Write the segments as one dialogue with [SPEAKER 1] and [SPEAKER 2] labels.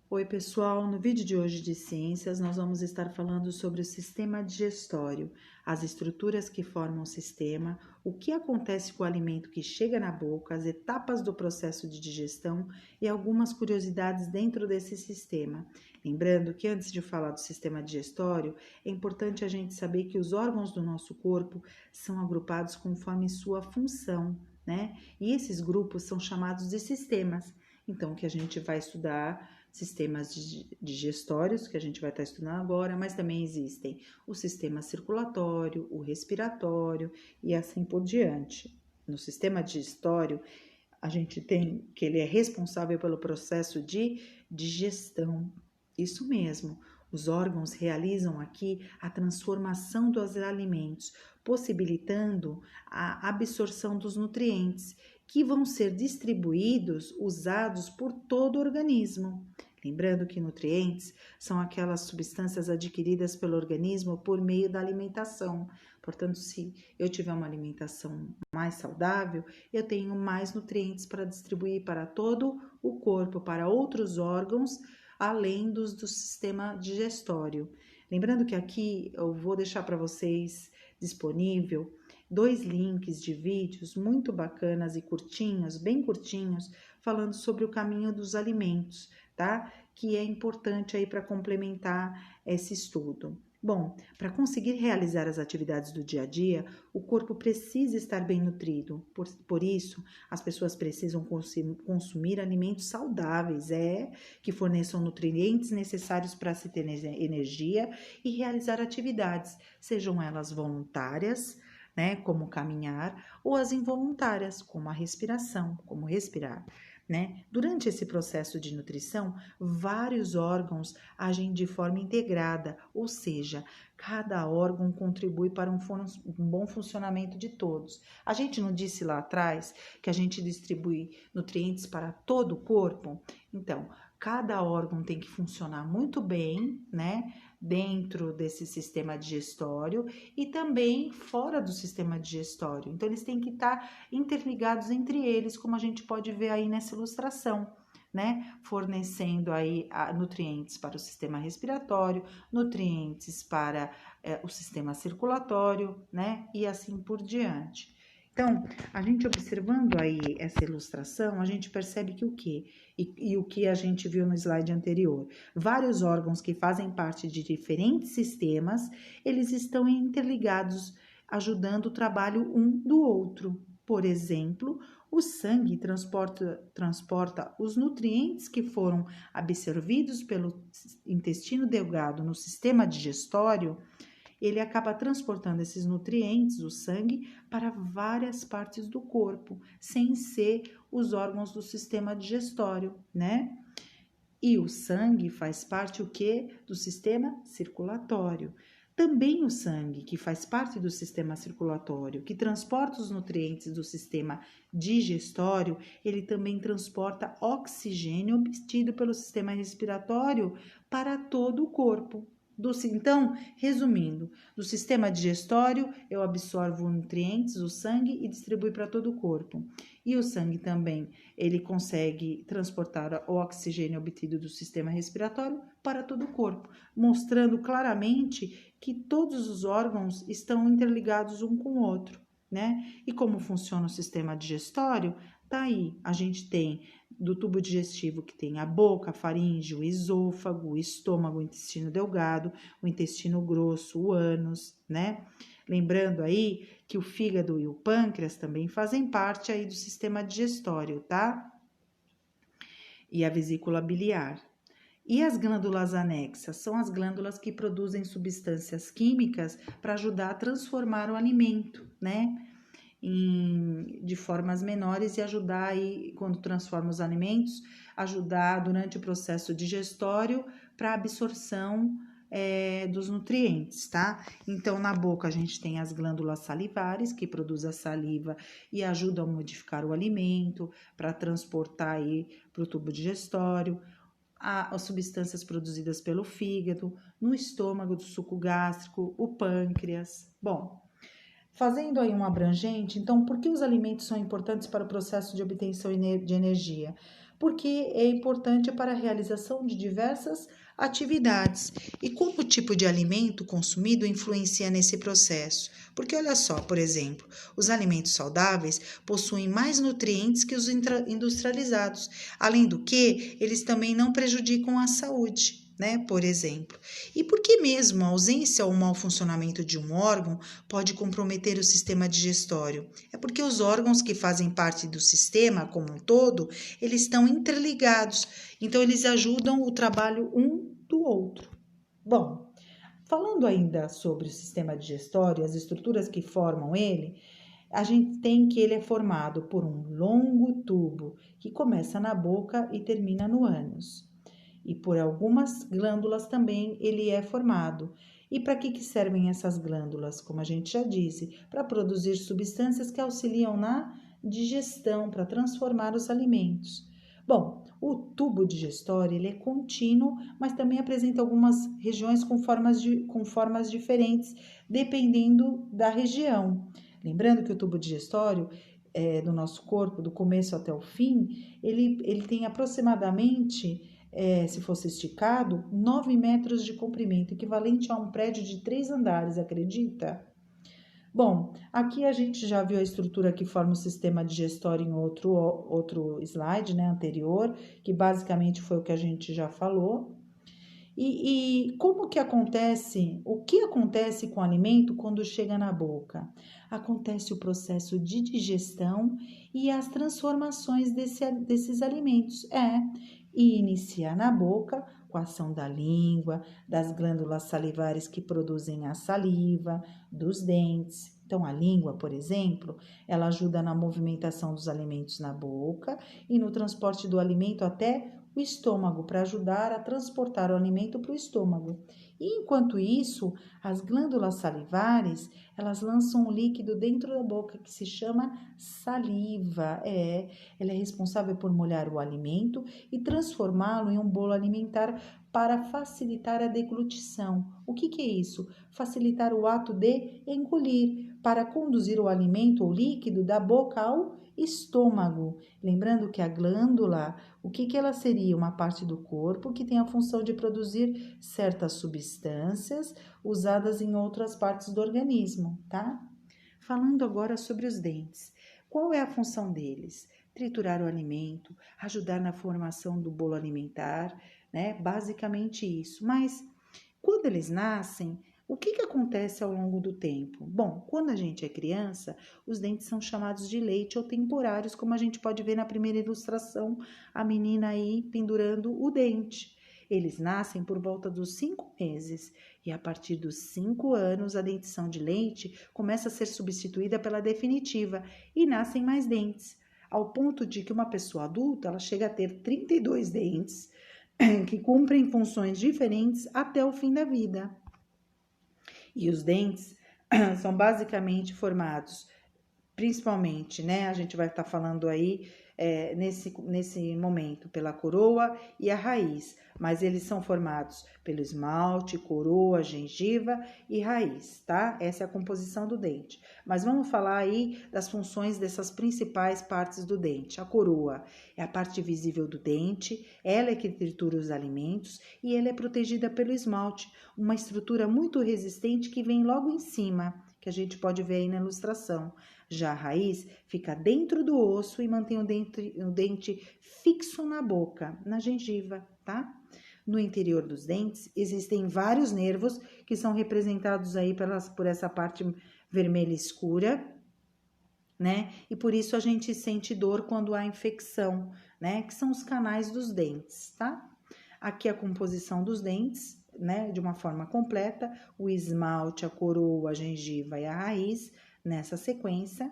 [SPEAKER 1] Oi, pessoal! No vídeo de hoje de ciências, nós vamos estar falando sobre o sistema digestório, as estruturas que formam o sistema, o que acontece com o alimento que chega na boca, as etapas do processo de digestão e algumas curiosidades dentro desse sistema. Lembrando que antes de falar do sistema digestório, é importante a gente saber que os órgãos do nosso corpo são agrupados conforme sua função, né? E esses grupos são chamados de sistemas. Então, o que a gente vai estudar sistemas digestórios, que a gente vai estar estudando agora, mas também existem o sistema circulatório, o respiratório e assim por diante. No sistema digestório, a gente tem que ele é responsável pelo processo de digestão. Isso mesmo, os órgãos realizam aqui a transformação dos alimentos, possibilitando a absorção dos nutrientes, que vão ser distribuídos, usados por todo o organismo. Lembrando que nutrientes são aquelas substâncias adquiridas pelo organismo por meio da alimentação. Portanto, se eu tiver uma alimentação mais saudável, eu tenho mais nutrientes para distribuir para todo o corpo, para outros órgãos, além dos do sistema digestório. Lembrando que aqui eu vou deixar para vocês disponível 2 links de vídeos muito bacanas e curtinhos, bem curtinhos, falando sobre o caminho dos alimentos, tá? Que é importante aí para complementar esse estudo. Bom, para conseguir realizar as atividades do dia a dia, o corpo precisa estar bem nutrido. Por isso, as pessoas precisam consumir alimentos saudáveis, que forneçam nutrientes necessários para se ter energia e realizar atividades, sejam elas voluntárias, né, como caminhar, ou as involuntárias, como a respiração, como respirar. Né? Durante esse processo de nutrição, vários órgãos agem de forma integrada, ou seja, cada órgão contribui para um bom funcionamento de todos. A gente não disse lá atrás que a gente distribui nutrientes para todo o corpo? Então, cada órgão tem que funcionar muito bem, né? Dentro desse sistema digestório e também fora do sistema digestório. Então, eles têm que estar interligados entre eles, como a gente pode ver aí nessa ilustração, né? Fornecendo aí nutrientes para o sistema respiratório, nutrientes para o sistema circulatório, né? E assim por diante. Então, a gente observando aí essa ilustração, a gente percebe que o quê? E o que a gente viu no slide anterior. Vários órgãos que fazem parte de diferentes sistemas, eles estão interligados, ajudando o trabalho um do outro. Por exemplo, o sangue transporta os nutrientes que foram absorvidos pelo intestino delgado no sistema digestório. Ele acaba transportando esses nutrientes, o sangue, para várias partes do corpo, sem ser os órgãos do sistema digestório, né? E o sangue faz parte o quê? Do sistema circulatório. Também o sangue, que faz parte do sistema circulatório, que transporta os nutrientes do sistema digestório, ele também transporta oxigênio obtido pelo sistema respiratório para todo o corpo. Então, resumindo, do sistema digestório eu absorvo nutrientes, o sangue e distribuo para todo o corpo. E o sangue também, ele consegue transportar o oxigênio obtido do sistema respiratório para todo o corpo, mostrando claramente que todos os órgãos estão interligados um com o outro, né? E como funciona o sistema digestório? Tá aí, a gente tem do tubo digestivo que tem a boca, a faringe, o esôfago, o estômago, o intestino delgado, o intestino grosso, o ânus, né? Lembrando aí que o fígado e o pâncreas também fazem parte aí do sistema digestório, tá? E a vesícula biliar. E as glândulas anexas? São as glândulas que produzem substâncias químicas para ajudar a transformar o alimento, né? De formas menores e ajudar aí, quando transforma os alimentos, ajudar durante o processo digestório para absorção dos nutrientes, tá? Então, na boca a gente tem as glândulas salivares, que produzem a saliva e ajudam a modificar o alimento, para transportar aí para o tubo digestório. As substâncias produzidas pelo fígado, no estômago, do suco gástrico, o pâncreas. Bom, fazendo aí um abrangente, então, por que os alimentos são importantes para o processo de obtenção de energia? porque é importante para a realização de diversas atividades. E como o tipo de alimento consumido influencia nesse processo? Porque olha só, por exemplo, os alimentos saudáveis possuem mais nutrientes que os industrializados, além do que eles também não prejudicam a saúde. Né, por exemplo. E por que mesmo a ausência ou mau funcionamento de um órgão pode comprometer o sistema digestório? É porque os órgãos que fazem parte do sistema como um todo, eles estão interligados, então eles ajudam o trabalho um do outro. Bom, falando ainda sobre o sistema digestório, as estruturas que formam ele, a gente tem que ele é formado por um longo tubo que começa na boca e termina no ânus. E por algumas glândulas também ele é formado. E para que servem essas glândulas? Como a gente já disse, para produzir substâncias que auxiliam na digestão, para transformar os alimentos. Bom, o tubo digestório ele é contínuo, mas também apresenta algumas regiões com formas diferentes, dependendo da região. Lembrando que o tubo digestório do nosso corpo, do começo até o fim, ele tem aproximadamente se fosse esticado, 9 metros de comprimento, equivalente a um prédio de 3 andares, acredita? Bom, aqui a gente já viu a estrutura que forma o sistema digestório em outro slide, né, anterior, que basicamente foi o que a gente já falou. E como que acontece, o que acontece com o alimento quando chega na boca? Acontece o processo de digestão e as transformações desses alimentos. E inicia na boca com a ação da língua, das glândulas salivares que produzem a saliva, dos dentes. Então, a língua, por exemplo, ela ajuda na movimentação dos alimentos na boca e no transporte do alimento até o estômago, para ajudar a transportar o alimento para o estômago. E enquanto isso, as glândulas salivares, elas lançam um líquido dentro da boca que se chama saliva. Ela é responsável por molhar o alimento e transformá-lo em um bolo alimentar para facilitar a deglutição. O que é isso? Facilitar o ato de engolir, para conduzir o alimento ou líquido da boca ao estômago. Lembrando que a glândula, o que ela seria? Uma parte do corpo que tem a função de produzir certas substâncias usadas em outras partes do organismo, tá? Falando agora sobre os dentes. Qual é a função deles? Triturar o alimento, ajudar na formação do bolo alimentar, né? Basicamente isso. Mas quando eles nascem, o que acontece ao longo do tempo? Bom, quando a gente é criança, os dentes são chamados de leite ou temporários, como a gente pode ver na primeira ilustração, a menina aí pendurando o dente. Eles nascem por volta dos 5 meses e a partir dos 5 anos a dentição de leite começa a ser substituída pela definitiva e nascem mais dentes, ao ponto de que uma pessoa adulta ela chega a ter 32 dentes que cumprem funções diferentes até o fim da vida. E os dentes são basicamente formados, principalmente, né? A gente vai estar falando aí nesse momento pela coroa e a raiz, mas eles são formados pelo esmalte, coroa, gengiva e raiz, tá? Essa é a composição do dente. Mas vamos falar aí das funções dessas principais partes do dente. A coroa é a parte visível do dente, ela é que tritura os alimentos e ela é protegida pelo esmalte, uma estrutura muito resistente que vem logo em cima, que a gente pode ver aí na ilustração. Já a raiz fica dentro do osso e mantém o dente fixo na boca, na gengiva, tá? No interior dos dentes existem vários nervos que são representados aí por essa parte vermelha escura, né? E por isso a gente sente dor quando há infecção, né? Que são os canais dos dentes, tá? Aqui a composição dos dentes, né? De uma forma completa, o esmalte, a coroa, a gengiva e a raiz, nessa sequência.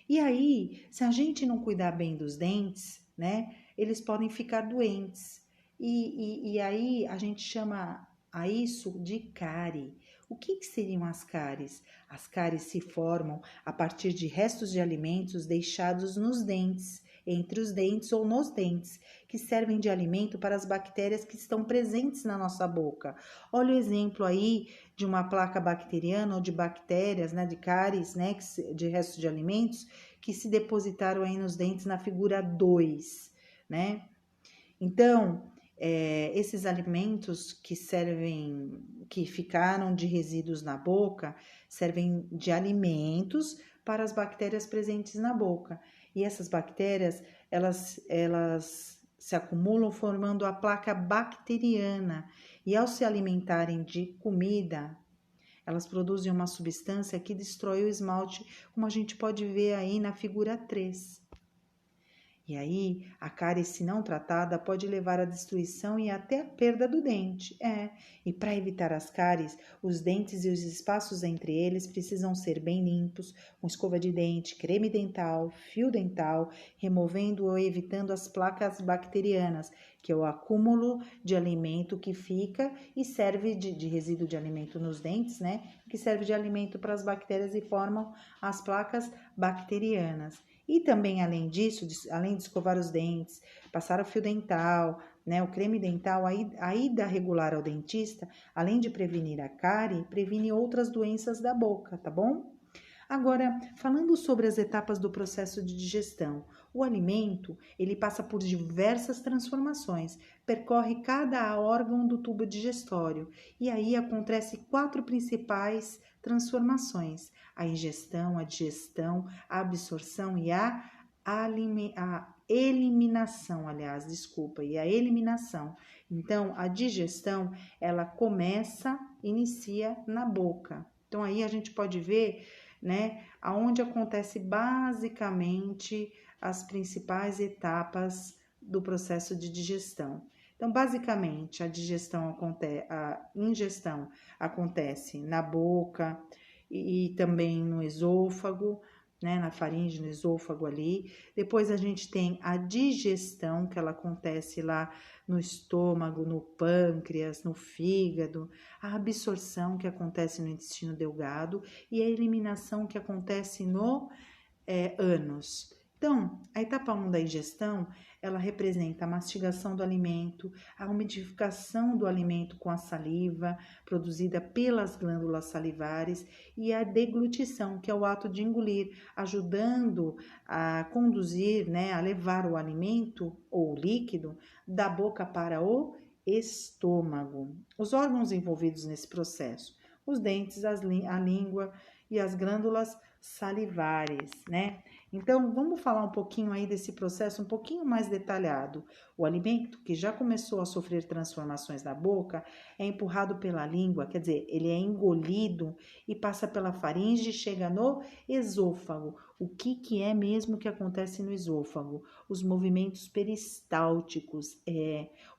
[SPEAKER 1] E aí, se a gente não cuidar bem dos dentes, né, eles podem ficar doentes. E aí a gente chama a isso de cárie. O que seriam as cáries? As cáries se formam a partir de restos de alimentos deixados nos dentes, entre os dentes ou nos dentes, que servem de alimento para as bactérias que estão presentes na nossa boca. Olha o exemplo aí de uma placa bacteriana ou de bactérias, né, de cáries, né, de restos de alimentos que se depositaram aí nos dentes na figura 2. né? Então, esses alimentos que ficaram de resíduos na boca, servem de alimentos para as bactérias presentes na boca. E essas bactérias, elas se acumulam formando a placa bacteriana. E ao se alimentarem de comida, elas produzem uma substância que destrói o esmalte, como a gente pode ver aí na figura 3. E aí, a cárie, se não tratada, pode levar à destruição e até à perda do dente. E para evitar as cáries, os dentes e os espaços entre eles precisam ser bem limpos, com escova de dente, creme dental, fio dental, removendo ou evitando as placas bacterianas, que é o acúmulo de alimento que fica e serve de resíduo de alimento nos dentes, né? Que serve de alimento para as bactérias e formam as placas bacterianas. E também, além disso, além de escovar os dentes, passar o fio dental, né, o creme dental, a ida regular ao dentista, além de prevenir a cárie, previne outras doenças da boca, tá bom? Agora, falando sobre as etapas do processo de digestão, o alimento, ele passa por diversas transformações, percorre cada órgão do tubo digestório, e aí acontece 4 principais transformações: a ingestão, a digestão, a absorção e a eliminação, e a eliminação. Então, a digestão, ela inicia na boca. Então, aí a gente pode ver, né, aonde acontece basicamente as principais etapas do processo de digestão. Então, basicamente, a ingestão acontece na boca e também no esôfago, né, na faringe, no esôfago ali. Depois a gente tem a digestão, que ela acontece lá no estômago, no pâncreas, no fígado, a absorção que acontece no intestino delgado e a eliminação que acontece no ânus. Então, a etapa 1 da ingestão, ela representa a mastigação do alimento, a umidificação do alimento com a saliva, produzida pelas glândulas salivares, e a deglutição, que é o ato de engolir, ajudando a conduzir, né, a levar o alimento ou líquido da boca para o estômago. Os órgãos envolvidos nesse processo: os dentes, a língua e as glândulas salivares, né? Então, vamos falar um pouquinho aí desse processo um pouquinho mais detalhado. O alimento que já começou a sofrer transformações na boca é empurrado pela língua, quer dizer, ele é engolido e passa pela faringe e chega no esôfago. O que é mesmo que acontece no esôfago? Os movimentos peristálticos.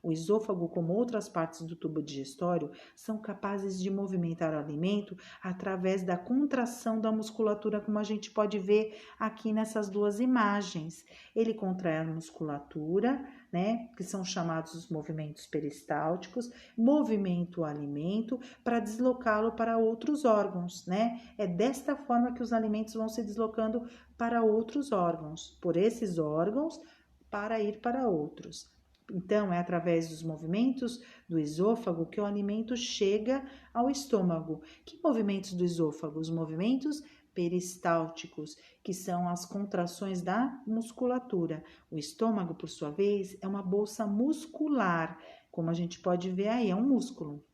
[SPEAKER 1] O esôfago, como outras partes do tubo digestório, são capazes de movimentar o alimento através da contração da musculatura, como a gente pode ver aqui nessas duas imagens. Ele contrai a musculatura, né, que são chamados os movimentos peristálticos, movimenta o alimento para deslocá-lo para outros órgãos, né? É desta forma que os alimentos vão se deslocando para outros órgãos, por esses órgãos, para ir para outros. Então, é através dos movimentos do esôfago que o alimento chega ao estômago. Que movimentos do esôfago? Os movimentos peristálticos, que são as contrações da musculatura. O estômago, por sua vez, é uma bolsa muscular, como a gente pode ver aí, é um músculo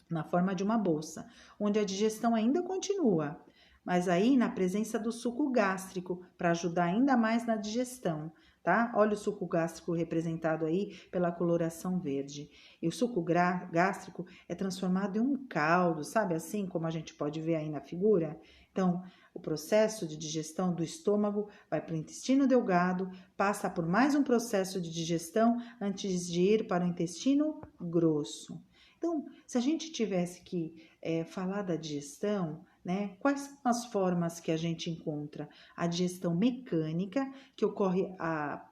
[SPEAKER 1] na forma de uma bolsa, onde a digestão ainda continua, mas aí na presença do suco gástrico, para ajudar ainda mais na digestão, tá? Olha o suco gástrico representado aí pela coloração verde. E o suco gástrico é transformado em um caldo, sabe assim como a gente pode ver aí na figura? Então, o processo de digestão do estômago vai para o intestino delgado, passa por mais um processo de digestão antes de ir para o intestino grosso. Então, se a gente tivesse que falar da digestão, né, quais são as formas que a gente encontra? A digestão mecânica, que ocorre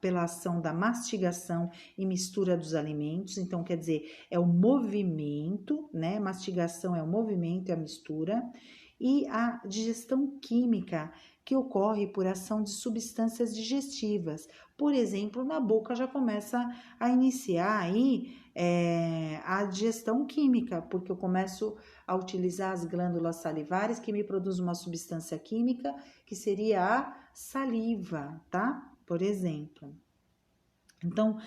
[SPEAKER 1] pela ação da mastigação e mistura dos alimentos, então quer dizer, é o movimento, né? Mastigação é o movimento e a mistura. E a digestão química, que ocorre por ação de substâncias digestivas. Por exemplo, na boca já começa a iniciar aí a digestão química, porque eu começo a utilizar as glândulas salivares que me produzem uma substância química que seria a saliva, tá? Por exemplo. Então,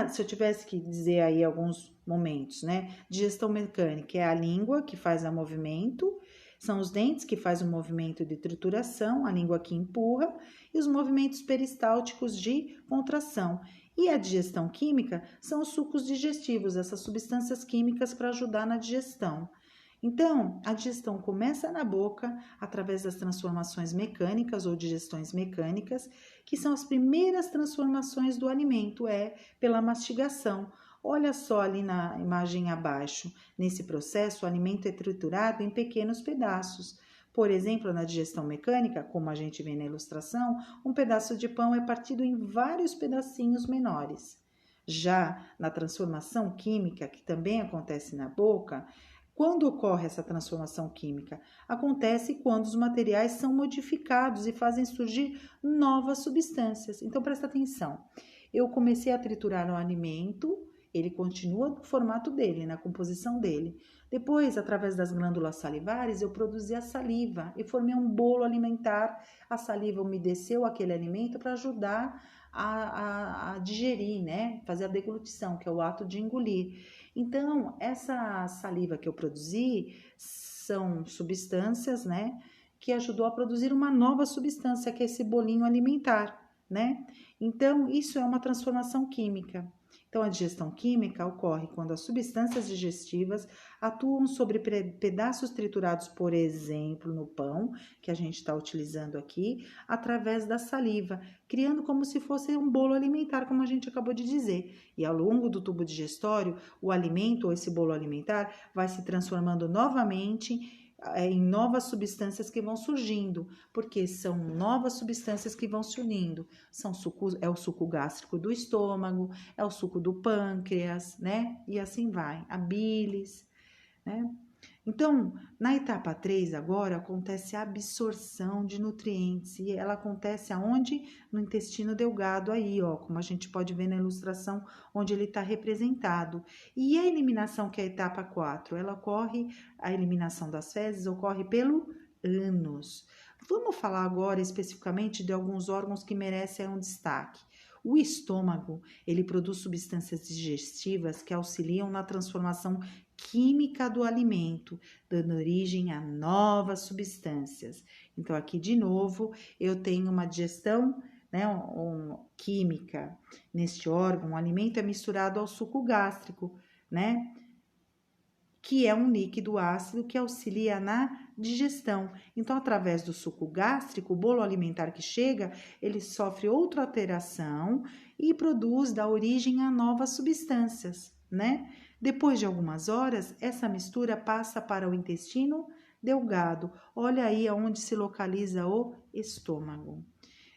[SPEAKER 1] se eu tivesse que dizer aí alguns momentos, né? Digestão mecânica é a língua que faz o movimento, são os dentes que faz o movimento de trituração, a língua que empurra, e os movimentos peristálticos de contração. E a digestão química são os sucos digestivos, essas substâncias químicas para ajudar na digestão. Então, a digestão começa na boca através das transformações mecânicas ou digestões mecânicas, que são as primeiras transformações do alimento, pela mastigação. Olha só ali na imagem abaixo. Nesse processo, o alimento é triturado em pequenos pedaços. Por exemplo, na digestão mecânica, como a gente vê na ilustração, um pedaço de pão é partido em vários pedacinhos menores. Já na transformação química, que também acontece na boca, quando ocorre essa transformação química? Acontece quando os materiais são modificados e fazem surgir novas substâncias. Então, presta atenção. Eu comecei a triturar o alimento, ele continua no formato dele, na composição dele. Depois, através das glândulas salivares, eu produzi a saliva e formei um bolo alimentar. A saliva umedeceu aquele alimento para ajudar a digerir, né? Fazer a deglutição, que é o ato de engolir. Então, essa saliva que eu produzi são substâncias, né, que ajudou a produzir uma nova substância, que é esse bolinho alimentar, né? Então, isso é uma transformação química. Então, a digestão química ocorre quando as substâncias digestivas atuam sobre pedaços triturados, por exemplo, no pão, que a gente está utilizando aqui, através da saliva, criando como se fosse um bolo alimentar, como a gente acabou de dizer. E ao longo do tubo digestório, o alimento ou esse bolo alimentar vai se transformando novamente em novas substâncias que vão surgindo, porque são novas substâncias que vão se unindo. São sucos, é o suco gástrico do estômago, é o suco do pâncreas, né? E assim vai, a bilis, né? Então, na etapa 3 agora acontece a absorção de nutrientes e ela acontece aonde? No intestino delgado aí, ó, como a gente pode ver na ilustração onde ele está representado. E a eliminação, que é a etapa 4, ela ocorre, a eliminação das fezes ocorre pelo ânus. Vamos falar agora especificamente de alguns órgãos que merecem um destaque. O estômago, ele produz substâncias digestivas que auxiliam na transformação química do alimento, dando origem a novas substâncias. Então, aqui de novo, eu tenho uma digestão, né, química. Neste órgão, o alimento é misturado ao suco gástrico, né, que é um líquido ácido que auxilia na digestão. Então, através do suco gástrico, o bolo alimentar que chega, ele sofre outra alteração e dá origem a novas substâncias, né? Depois de algumas horas, essa mistura passa para o intestino delgado. Olha aí aonde se localiza o estômago.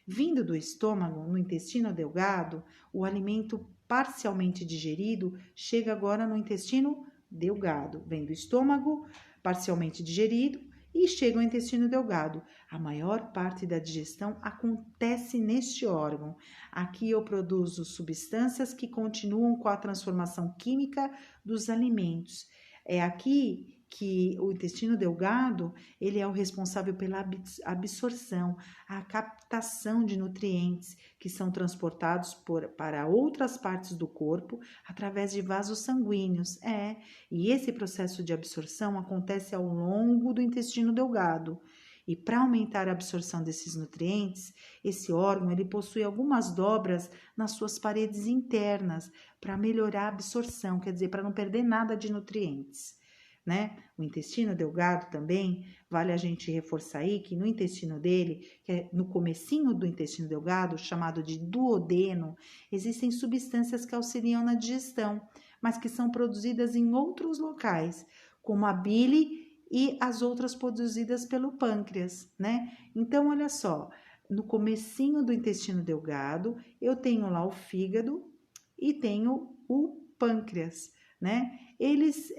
[SPEAKER 1] Vindo do estômago, no intestino delgado, o alimento parcialmente digerido chega agora no intestino delgado. Vem do estômago, parcialmente digerido, e chega ao intestino delgado. A maior parte da digestão acontece neste órgão. Aqui eu produzo substâncias que continuam com a transformação química dos alimentos. É aqui que o intestino delgado, ele é o responsável pela absorção, a captação de nutrientes que são transportados para outras partes do corpo através de vasos sanguíneos. E esse processo de absorção acontece ao longo do intestino delgado. E para aumentar a absorção desses nutrientes, esse órgão ele possui algumas dobras nas suas paredes internas para melhorar a absorção, quer dizer, para não perder nada de nutrientes. Né? O intestino delgado também, vale a gente reforçar aí que no intestino dele, que é no comecinho do intestino delgado, chamado de duodeno, existem substâncias que auxiliam na digestão, mas que são produzidas em outros locais, como a bile e as outras produzidas pelo pâncreas, né? Então, olha só, no comecinho do intestino delgado, eu tenho lá o fígado e tenho o pâncreas, né? Eles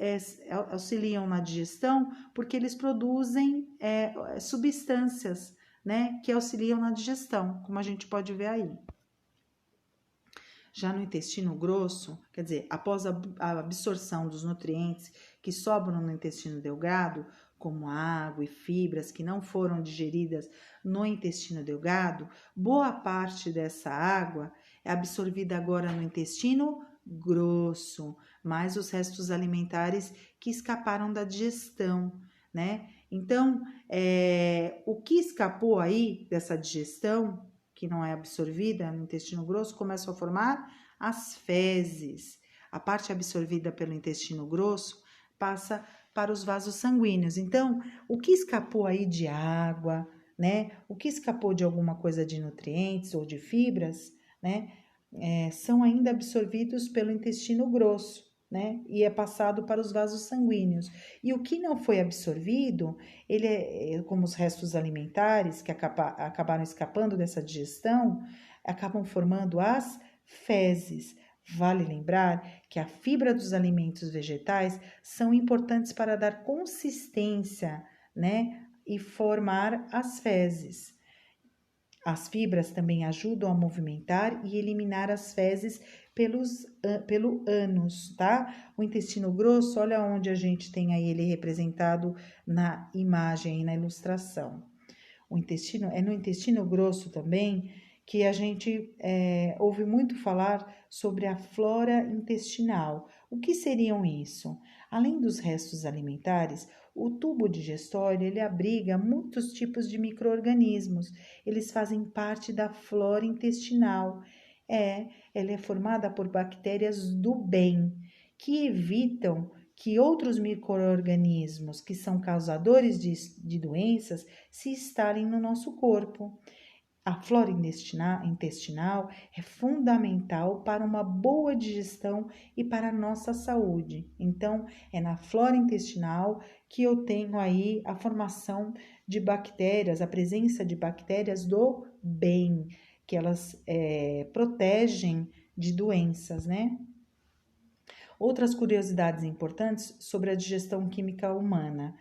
[SPEAKER 1] auxiliam na digestão porque eles produzem substâncias, né, que auxiliam na digestão, como a gente pode ver aí. Já no intestino grosso, quer dizer, após a absorção dos nutrientes que sobram no intestino delgado, como água e fibras que não foram digeridas no intestino delgado, boa parte dessa água é absorvida agora no intestino grosso, mais os restos alimentares que escaparam da digestão, né? Então, o que escapou aí dessa digestão, que não é absorvida no intestino grosso, começa a formar as fezes. A parte absorvida pelo intestino grosso passa para os vasos sanguíneos. Então, o que escapou aí de água, né? O que escapou de alguma coisa de nutrientes ou de fibras, né? São ainda absorvidos pelo intestino grosso, né? E é passado para os vasos sanguíneos. E o que não foi absorvido, ele como os restos alimentares que acabaram escapando dessa digestão, acabam formando as fezes. Vale lembrar que a fibra dos alimentos vegetais são importantes para dar consistência, né, e formar as fezes. As fibras também ajudam a movimentar e eliminar as fezes pelo ânus, tá? O intestino grosso, olha onde a gente tem aí ele representado na imagem e na ilustração. É no intestino grosso também que a gente ouve muito falar sobre a flora intestinal. O que seriam isso? Além dos restos alimentares, o tubo digestório ele abriga muitos tipos de micro-organismos. Eles fazem parte da flora intestinal. Ela é formada por bactérias do bem, que evitam que outros micro-organismos que são causadores de doenças se instalem no nosso corpo. A flora intestinal é fundamental para uma boa digestão e para a nossa saúde. Então, é na flora intestinal que eu tenho aí a formação de bactérias, a presença de bactérias do bem, que elas protegem de doenças, né? Outras curiosidades importantes sobre a digestão química humana.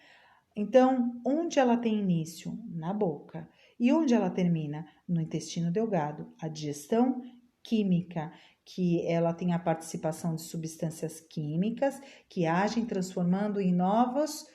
[SPEAKER 1] Então, onde ela tem início? Na boca. E onde ela termina? No intestino delgado. A digestão química, que ela tem a participação de substâncias químicas que agem transformando em novas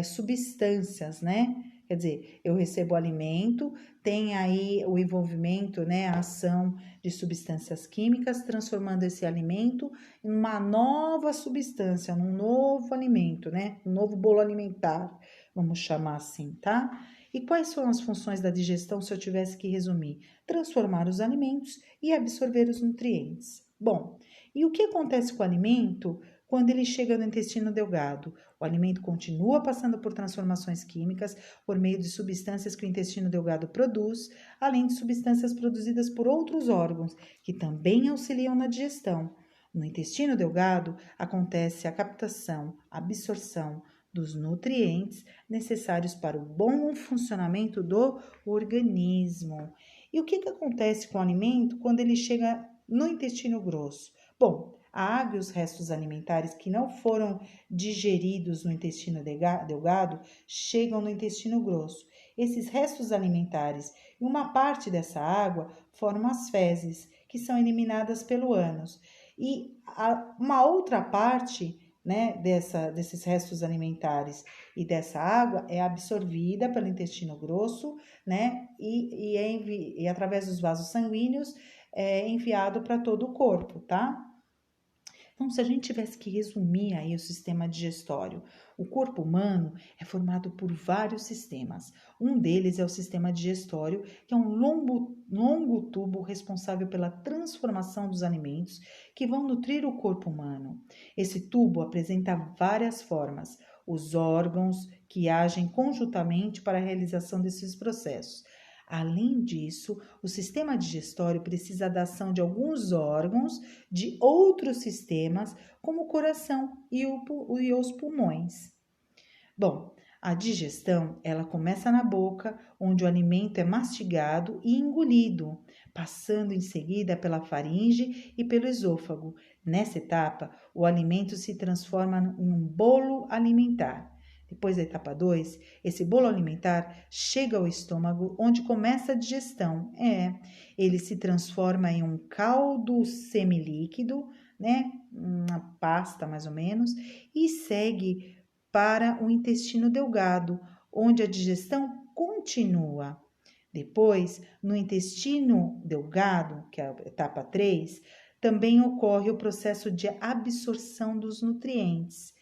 [SPEAKER 1] substâncias, né? Quer dizer, eu recebo alimento, tem aí o envolvimento, né, a ação de substâncias químicas, transformando esse alimento em uma nova substância, num novo alimento, né? Um novo bolo alimentar, vamos chamar assim, tá? E quais são as funções da digestão se eu tivesse que resumir? Transformar os alimentos e absorver os nutrientes. Bom, e o que acontece com o alimento quando ele chega no intestino delgado? O alimento continua passando por transformações químicas por meio de substâncias que o intestino delgado produz, além de substâncias produzidas por outros órgãos, que também auxiliam na digestão. No intestino delgado acontece a captação, absorção dos nutrientes necessários para o bom funcionamento do organismo. E o que acontece com o alimento quando ele chega no intestino grosso? Bom, a água e os restos alimentares que não foram digeridos no intestino delgado chegam no intestino grosso. Esses restos alimentares e uma parte dessa água formam as fezes, que são eliminadas pelo ânus. E uma outra parte, né, desses restos alimentares e dessa água é absorvida pelo intestino grosso, né, e através dos vasos sanguíneos é enviado para todo o corpo, tá? Então, se a gente tivesse que resumir aí o sistema digestório, o corpo humano é formado por vários sistemas. Um deles é o sistema digestório, que é um longo tubo responsável pela transformação dos alimentos que vão nutrir o corpo humano. Esse tubo apresenta várias formas, os órgãos que agem conjuntamente para a realização desses processos. Além disso, o sistema digestório precisa da ação de alguns órgãos de outros sistemas, como o coração e os pulmões. Bom, a digestão, ela começa na boca, onde o alimento é mastigado e engolido, passando em seguida pela faringe e pelo esôfago. Nessa etapa, o alimento se transforma em um bolo alimentar. Depois da etapa 2, esse bolo alimentar chega ao estômago, onde começa a digestão. Ele se transforma em um caldo semilíquido, né? Uma pasta mais ou menos, e segue para o intestino delgado, onde a digestão continua. Depois, no intestino delgado, que é a etapa 3, também ocorre o processo de absorção dos nutrientes.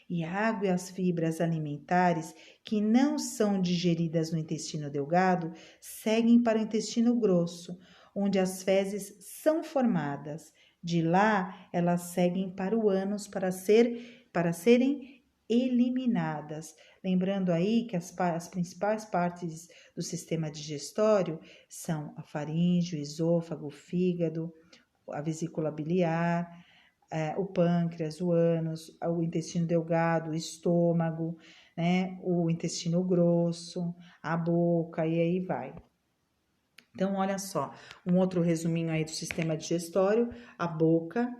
[SPEAKER 1] E a água e as fibras alimentares que não são digeridas no intestino delgado seguem para o intestino grosso, onde as fezes são formadas. De lá, elas seguem para o ânus para serem eliminadas. Lembrando aí que as principais partes do sistema digestório são a faringe, o esôfago, o fígado, a vesícula biliar, o pâncreas, o ânus, o intestino delgado, o estômago, né, o intestino grosso, a boca e aí vai. Então, olha só, um outro resuminho aí do sistema digestório: a boca,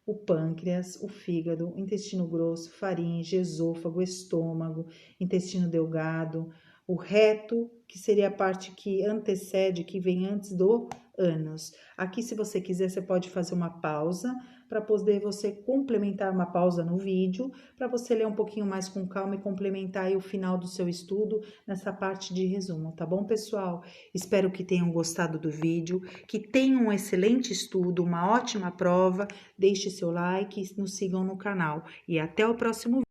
[SPEAKER 1] o pâncreas, o fígado, o intestino grosso, faringe, esôfago, estômago, intestino delgado, o reto, que seria a parte que antecede, que vem antes do ânus. Aqui, se você quiser, você pode fazer uma pausa para poder você complementar, uma pausa no vídeo, para você ler um pouquinho mais com calma e complementar aí o final do seu estudo nessa parte de resumo, tá bom, pessoal? Espero que tenham gostado do vídeo, que tenham um excelente estudo, uma ótima prova. Deixe seu like e nos sigam no canal. E até o próximo vídeo.